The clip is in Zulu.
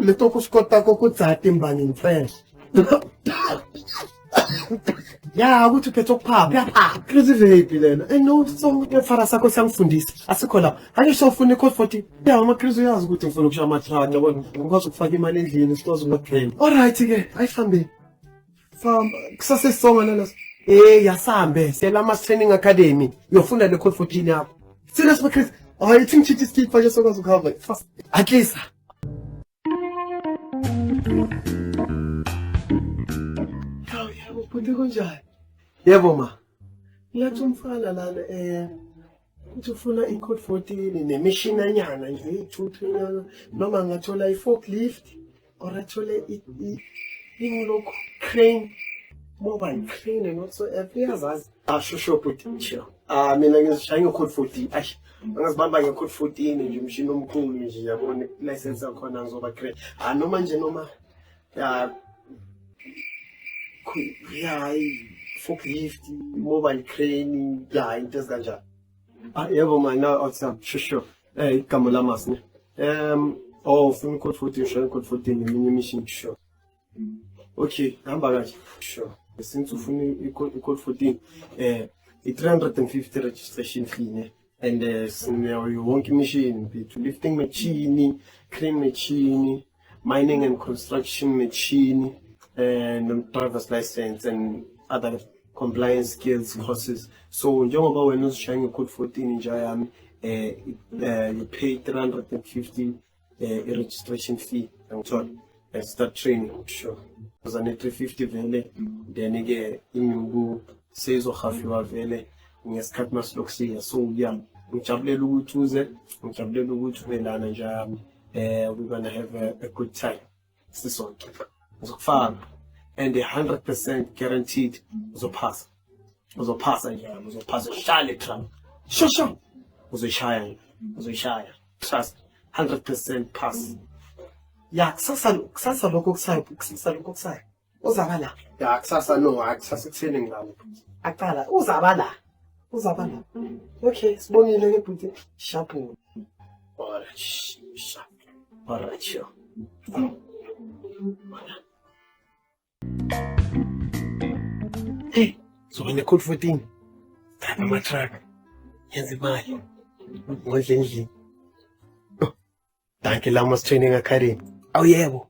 le to ku swi kota ku dzaha timbangini ntsena ya ukuthi uphethe ukuphapha yaphapha crazy vape lena no so ngefara sakho siyangifundisa asikho la ake sofuna icode 40 ya ama crazy uyazi ukuthi ngifuna ukushaya amatraka yabona ngikwazi ukufaka imali endlini sitoze ngotrain alright ke ayihambe famba kusase songa nalaso yasambe selama training academy uyofunda le code 14 yakho serious crazy I think she just keep just sokwazi ukuhamba fast at least Puti kunjani? Yebo ma. Ngiyathi umfana lana uthi ufuna i-code 14 nemishini anyana nje 2-3 nyanga noma ngathola i-forklift or athole ingilokho crane mobile crane and whatsoever yazazi. Shusho puti chill. Mina ngizishaya i-code 14. Ayi angazibamba nge-code 14 nje umshini omkhulu nje yabona license yakhona ngizoba crane. Noma nje noma forklift, mobile crane, into ezkanjalo. Yebo manje awuthamba shusho. Igama lamasne. Ufuna code 14 ushaye code 14 neminye imishini sure. Okay, hamba kahle. Sure. Since ufuna i-code 14 i-350 registration fee ne. And sinayo yonke imishini bethu lifting machine, crane machine, mining and construction machine. And driver's license and other compliance skills courses. So njengoba wena uzishaya code 14 nje yami you pay 350 registration fee ngithola start training sure because ne 350 vele then ke imibu sezohafiwa vele ngesikhathi masilokusiya so yeah ngijabulela ukuthi uze ngijabulela ukuthi ubelana nje yami we're gonna have a good time sisonke uzokufaka and 100% guaranteed uzopasa nje uzopasa shale trunk shosho uzoshaya trust 100% pass ya kusasa lokho kusayo uzaba la ya kusasa no akusasa kutheni ngalo aqala uzaba la okay sibonile ke bhuti shapu alright sure Hey, so when the code 14, drive my truck. Yenze imali. Ngondle endlini. Danke Lamas Training Academy. Yebo.